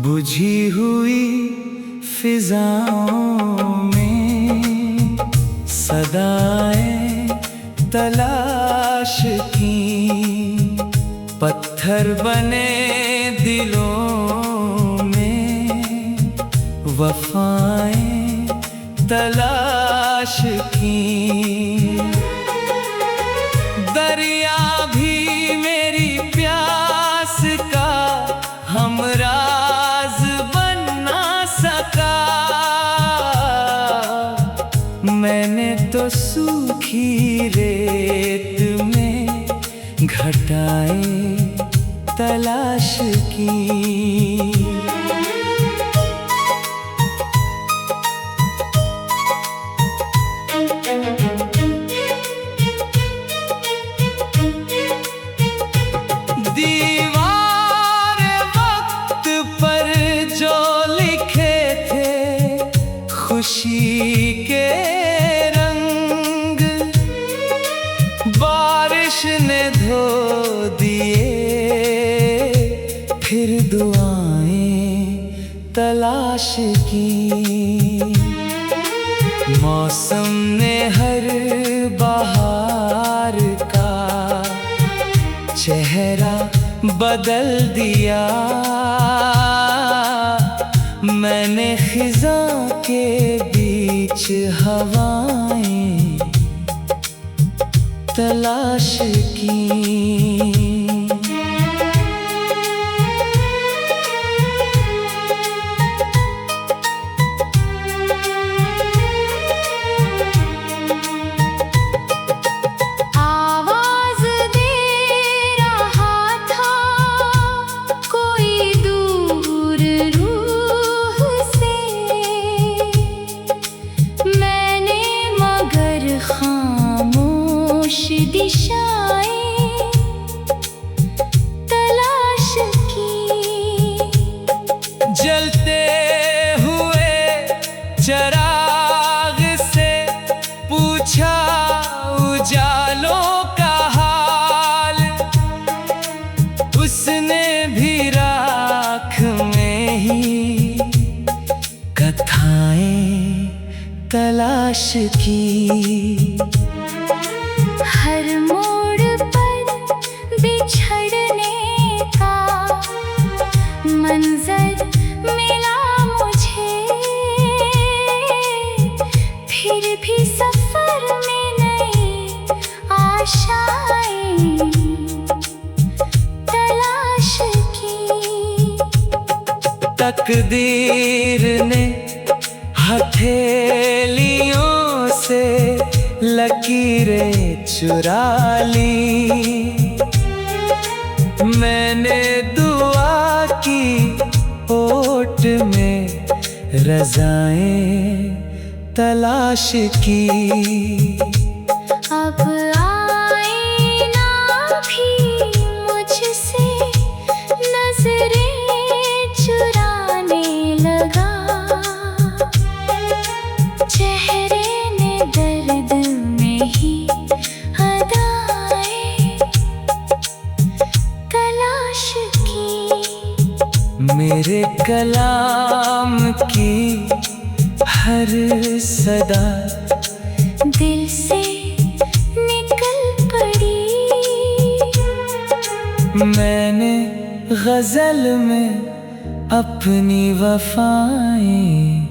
बुझी हुई फिजाओं में सदाएं तलाश की, पत्थर बने दिलों में वफाएं तलाश की। दरिया भी मेरी प्यास का हमराज बन ना सका। मैंने तो सूखी रेत में घटाएं तलाश की। दीवार वक्त पर जो लिखे थे खुशी के रंग, बारिश ने धो दिए फिर दुआएं तलाश की। मौसम ने हर बहार का चेहरा बदल दिया। मैंने खिज़ां के बीच हवाएं तलाश की। दिशाएं तलाश की। जलते हुए चराग से पूछा उजालों का हाल, उसने भी राख में ही कथाएं तलाश की। हर मोड़ पर बिछड़ने का मंजर मिला मुझे, फिर भी सफर में नई आशाएं तलाश की। तकदीर ने हथेलियों से लकीरें चुरा ली। मैंने दुआ की होठ में रज़ाएं तलाश की। अब आईना भी मुझसे नजरें चुराने लगा। चेहरे ने दर्द में ही अदाएं तलाश की। मेरे कलाम की हर सदा दिल से निकल पड़ी। मैंने गजल में अपनी वफाएं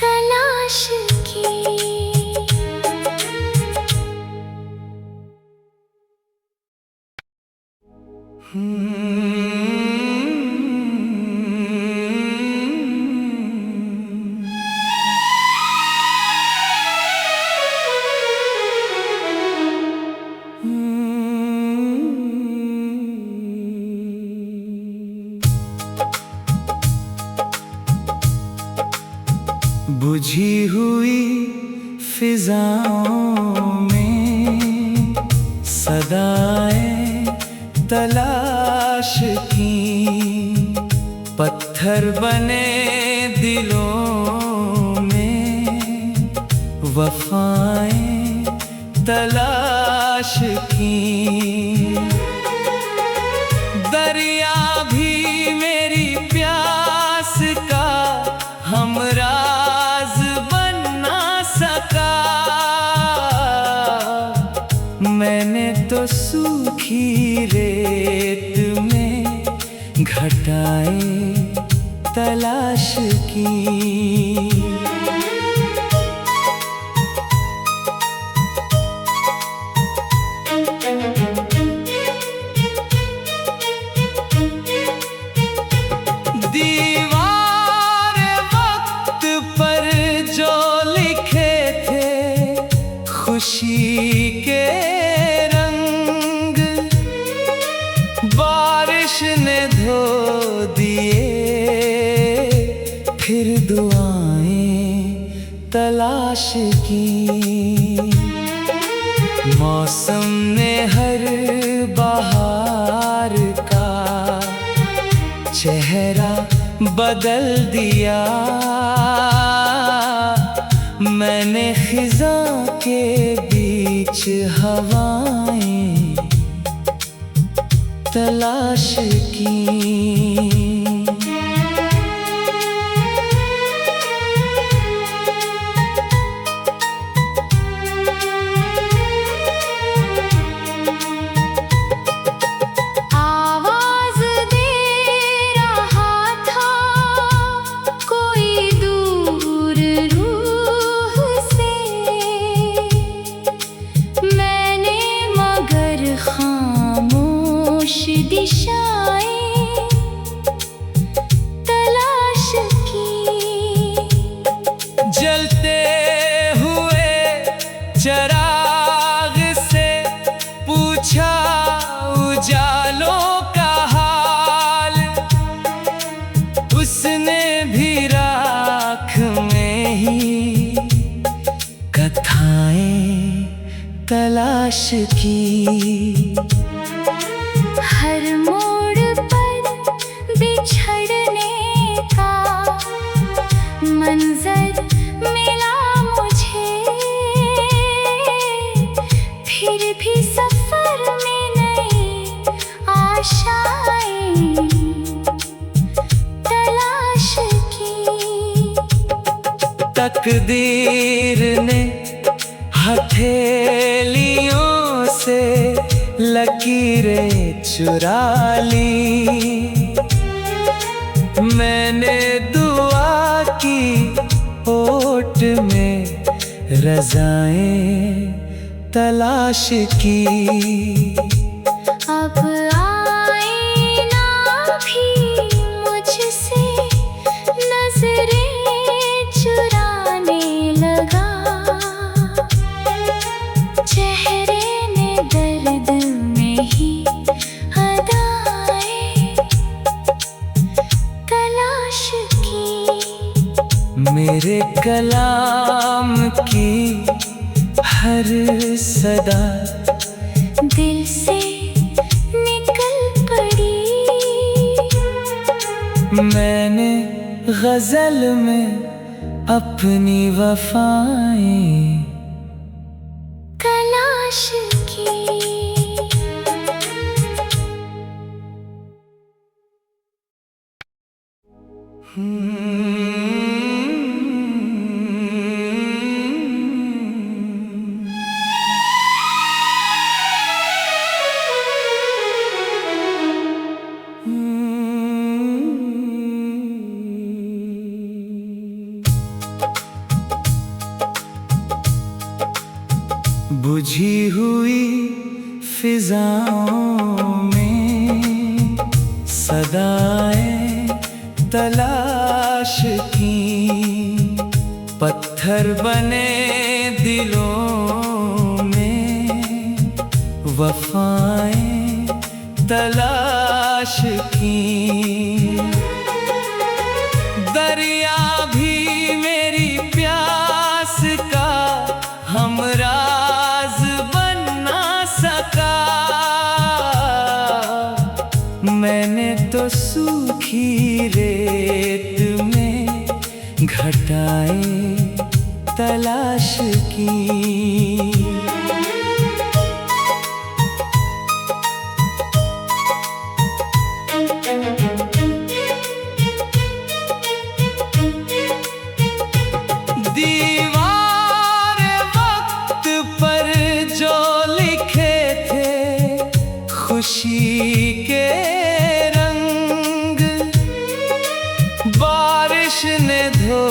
तलाश की। बुझी हुई फिजाओं में तलाश की। पत्थर बने दिलों में वफाएं तलाश की। दरिया भी मेरी प्यास का हमराज बन ना सका। मैंने तो सूखी रेत में घटाएं तलाश की। दीवार वक्त पर जो लिखे थे खुशी के रंग, बारिश ने धो दिए फिर दुआएं तलाश की। मौसम ने हर बहार का चेहरा बदल दिया। मैंने खिज़ा के बीच हवाएं तलाश की। दिशाएं तलाश की। जलते हुए चराग से पूछा उजालों का हाल। उसने भी राख में ही कथाएं तलाश की। हर मोड़ पर बिछड़ने का मंजर मिला मुझे। फिर भी सफर में नई आशाएं तलाश की। तकदीर ने हथेलियों से लकीरें चुरा ली। मैंने दुआ की ओट में रज़ाएं तलाश की। अब आईना भी मुझसे नजरें चुराने लगा। चेहरे ने दर्द में ही अदाएं तलाश की। मेरे कलाम की हर सदा दिल से निकल पड़ी। मैंने गजल में अपनी वफाएं तलाश की। बुझी हुई फिजाओं में सदाएं तलाश की। पत्थर बने दिलों में वफाएं तलाश की। दरिया भी मेरी प्यास का हमराज बन ना सका। तलाश की। दीवार वक्त पर जो लिखे थे खुशी के रंग, बारिश ने धो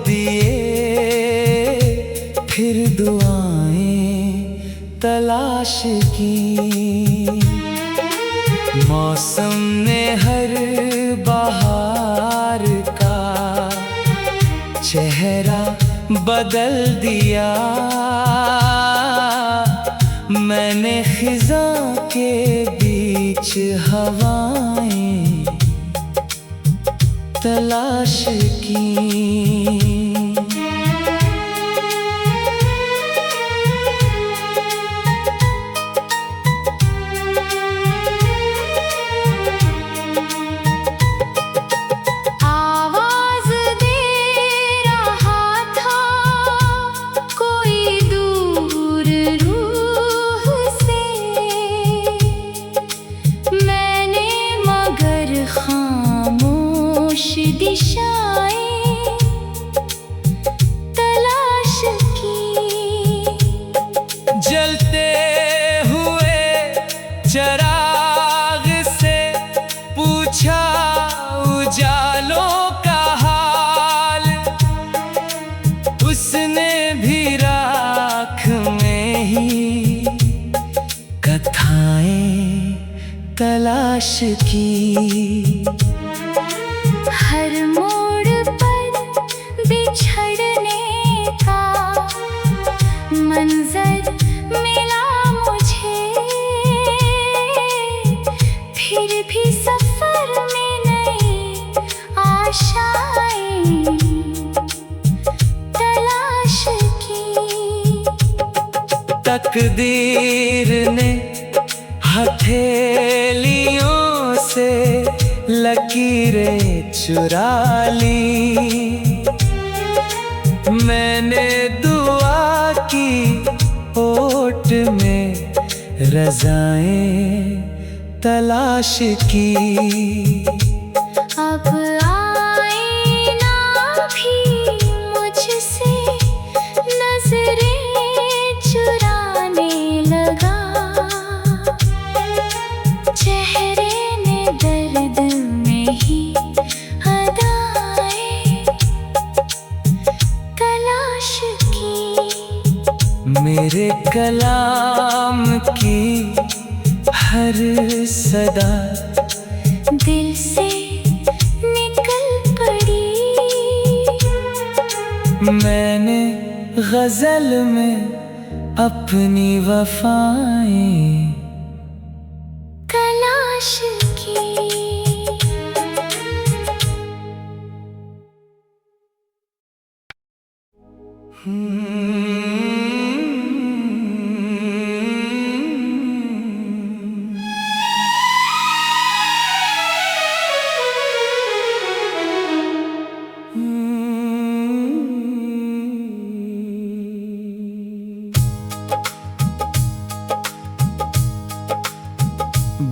दिए फिर दुआएं तलाश की। मौसम ने हर बहार का चेहरा बदल दिया। मैंने खिज़ा के बीच हवाएं तलाश की। दिशाएं तलाश की। जलते हुए चराग से पूछा उजालों का हाल, उसने भी राख में ही कथाएं तलाश की। हर मोड़ पर बिछड़ने का मंजर मिला मुझे, फिर भी सफर में नई आशाएं तलाश की। तकदीर ने हथेलियों से लकीरें चुरा ली। मैंने दुआ की ओट में रज़ाएं तलाश की। अब आईना भी मुझसे नजरें चुराने लगा। चेहरे ने दर्द में ही अदाएं तलाश की। मेरे कलाम की हर सदा दिल से निकल पड़ी। मैंने गजल में अपनी वफाएं तलाश की।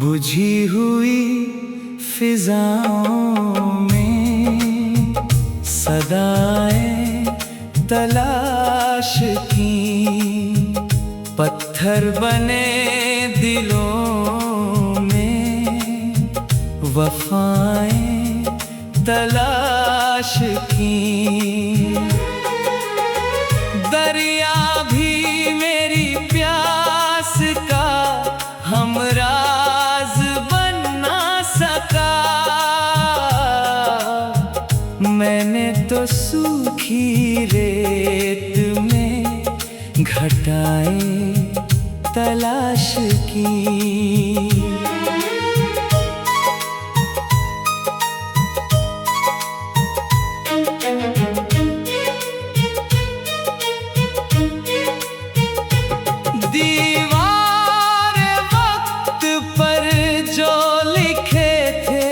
बुझी हुई फिजाओं में सदाएं तलाश की। पत्थर बने दिलों में वफाएं तलाश की। दरिया भी मेरी प्यास का हमराज बन ना सका। मैंने तो सूखी रेत में घटाएं तलाश की। दीवार वक्त पर जो लिखे थे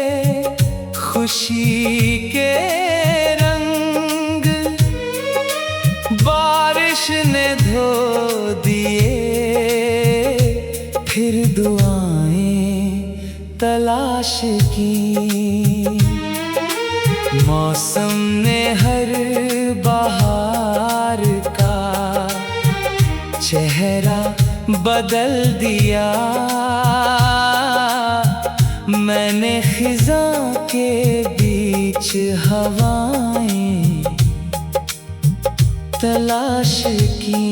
खुशी के रंग, फिर दुआएं तलाश की। मौसम ने हर बहार का चेहरा बदल दिया। मैंने खिज़ां के बीच हवाएं तलाश की।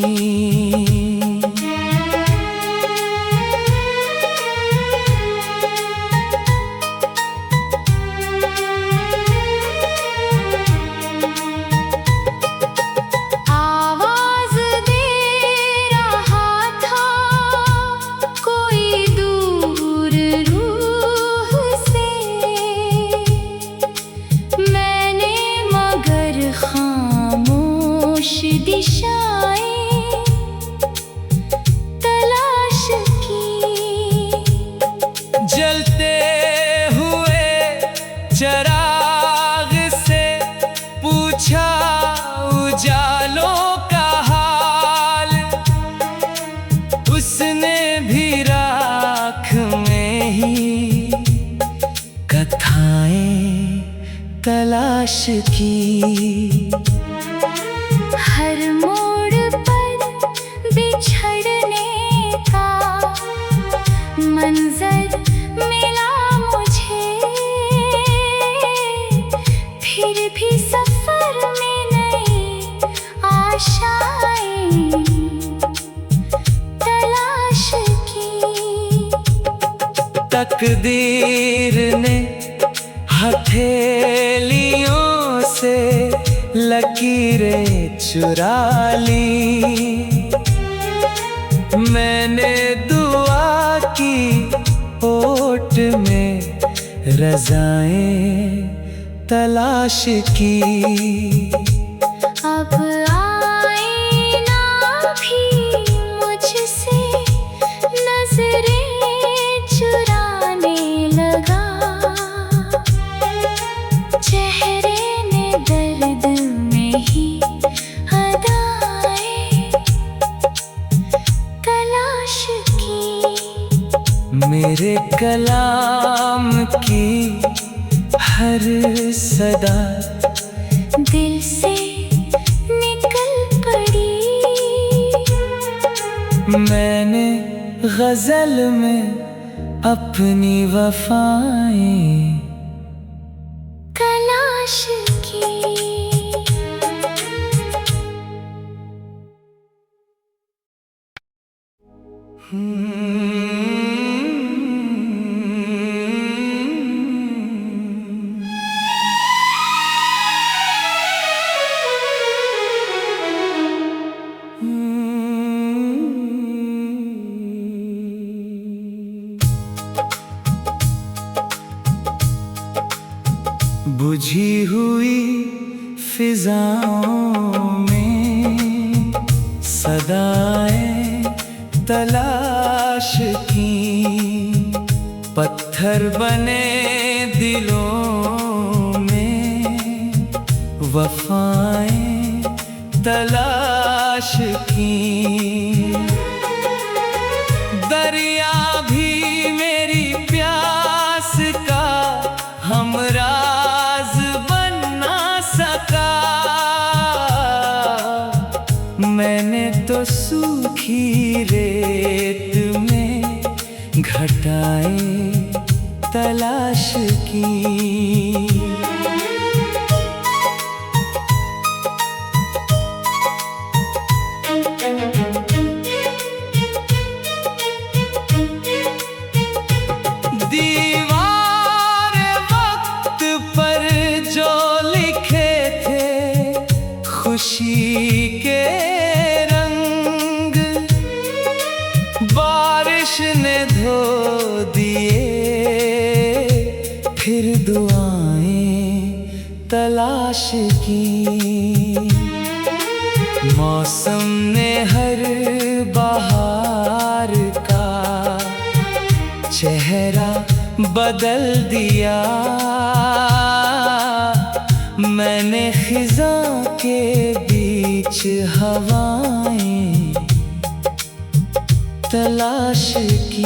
दिशाएं तलाश की। जलते हुए चराग से पूछा उजालों का हाल। उसने भी राख में ही कथाएं तलाश की। हर मोड़ पर बिछड़ने का मंजर मिला मुझे। फिर भी सफर में नई आशाएं तलाश की। तकदीर ने हथेलियों से लकीरें चुरा ली। मैंने दुआ की ओट में रज़ाएं तलाश की। अब आईना भी मुझसे नजरें चुराने लगा। चेहरे ने दर्द में ही अदाएं तलाश की। मेरे कलाम की हर सदा दिल से निकल पड़ी। मैंने गजल में अपनी वफाएं तलाश की। बुझी हुई फिजाओं में सदाएं तलाश की। पत्थर बने दिलों में वफाएं तलाश की। दरिया भी मेरी प्यास का हमराज बन ना सका। मैंने तो सूखी रेत में घटाएं तलाश की। दीवार वक्त पर जो लिखे थे खुशी के रंग, बारिश ने धो दिए। फिर दुआएं तलाश की। मौसम ने हर बहार का चेहरा बदल दिया। मैंने खिज़ां के बीच हवाएं तलाश की।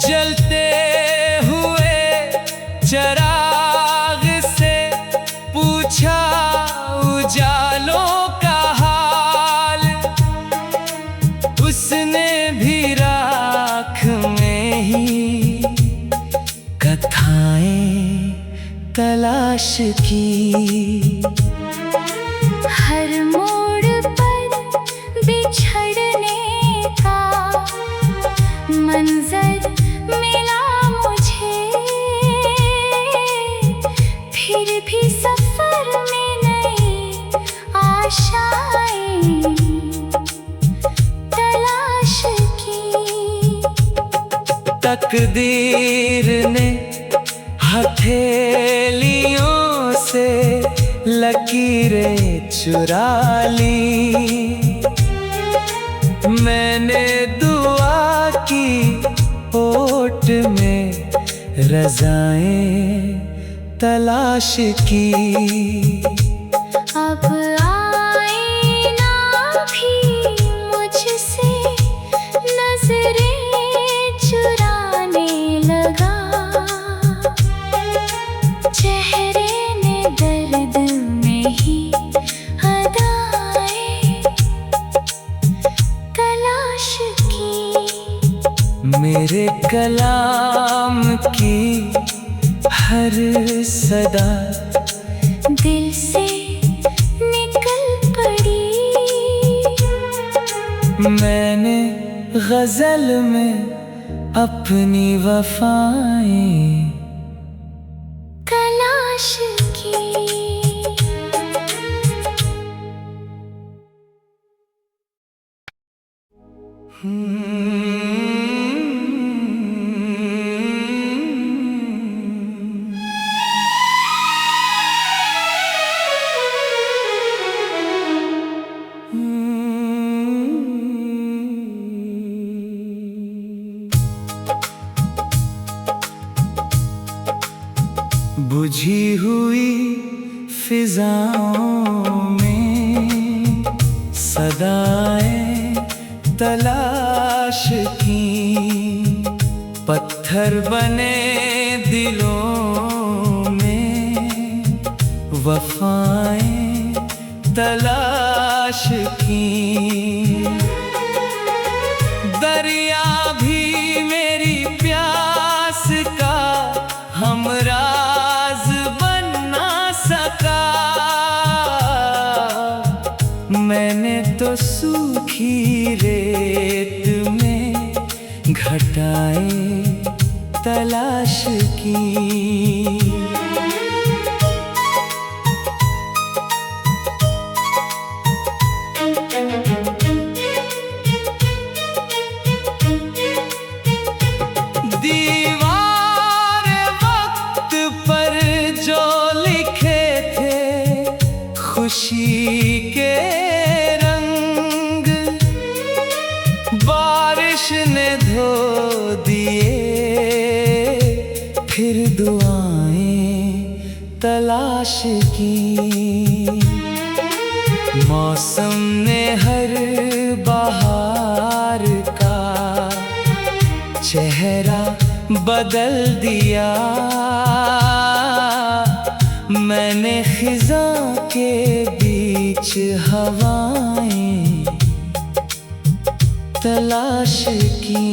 जलते हुए चराग से पूछा उजालों का हाल, उसने भी राख में ही कथाएं तलाश की। हर मोड़ पर बिछड़ने का मंजर मिला मुझे, फिर भी सफर में नई आशाएं तलाश की। तकदीर ने हथेलियों से लकीरें चुरा ली, मैंने दुआ की होठ में रज़ाएं तलाश की। अब आईना भी मुझसे नजरें चुराने लगा, चेहरे ने दर्द में ही अदाएं तलाश की। मेरे कलाम की हर सदा दिल से निकल पड़ी, मैंने गजल में अपनी वफाएं तलाश की। बुझी हुई फिजाओं में सदाएं तलाश की, पत्थर बने दिलों में वफाएं तलाश की। दरिया भी मेरी प्यास का हमराज बन ना सका, मैंने तो सूखी रेत में घटाएं तलाश की। दीवार वक्त पर जो लिखे थे खुशी के रंग, बारिश ने धो दिए फिर दुआएं तलाश की। मौसम ने हर बहार का चेहरा बदल दिया, मैंने खिज़ा के बीच हवाएं तलाश की।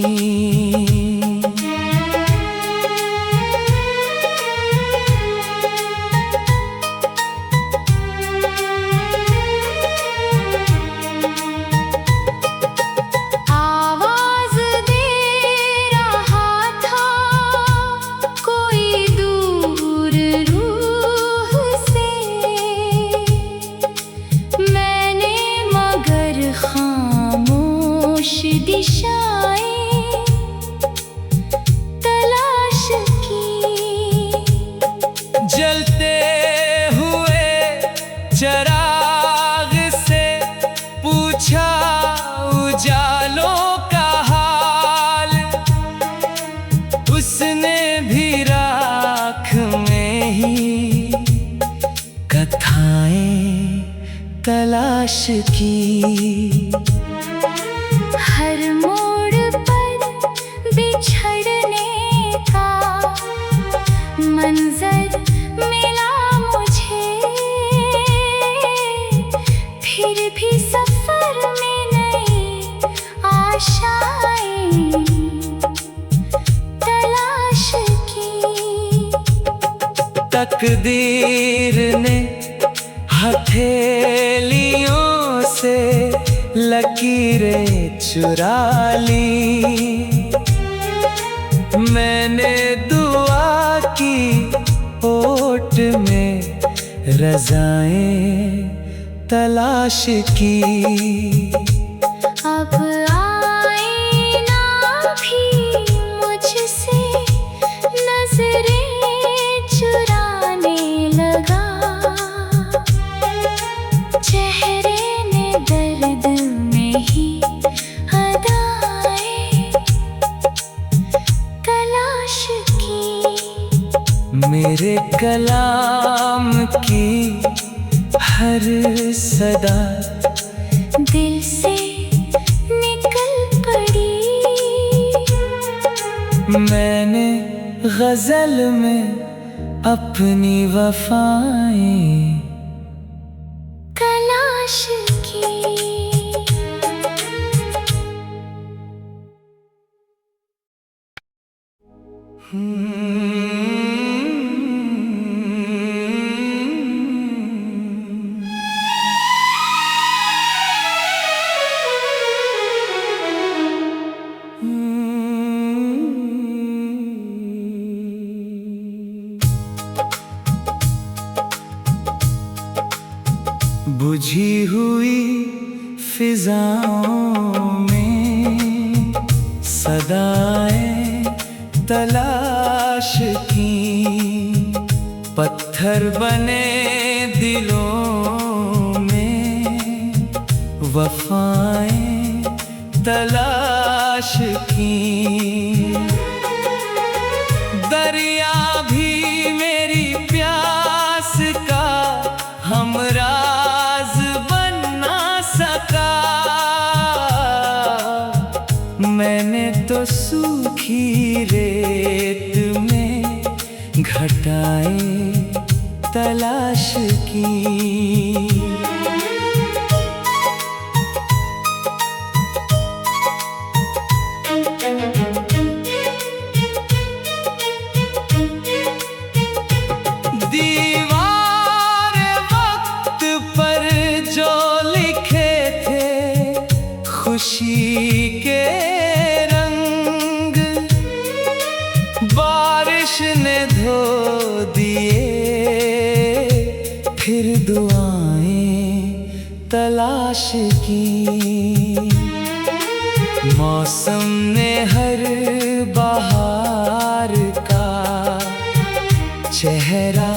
मैं चिराग से पूछा उजालों का हाल, उसने भी राख में ही कथाएं तलाश की। हर मोड़ पर बिछड़ने का मंजर मिला मुझे, फिर भी सफर में नई आशाएं तलाश की। तकदीर ने हथेलियों से लकीरें चुरा ली, मैंने दुआ की ओट में रज़ाएं तलाश की। अब आईना भी मुझसे नजरें चुराने लगा, चेहरे ने दर्द में ही अदाएं तलाश की। मेरे कलाम की हर सदा दिल से निकल पड़ी, मैंने गजल में अपनी वफाएं तलाश की। बुझी हुई फिजाओं में सदाएं तलाश की, पत्थर बने दिलों में वफाएं तलाश की। दरिया भी मेरी प्यास का हमराज बन ना सका, मैंने तो सूखी रेत में घटाएं तलाश की। दीवार वक्त पर जो लिखे थे खुशी के रंग, बारिश ने धो दिए फिर दुआएं तलाश की। मौसम ने हर बहार का चेहरा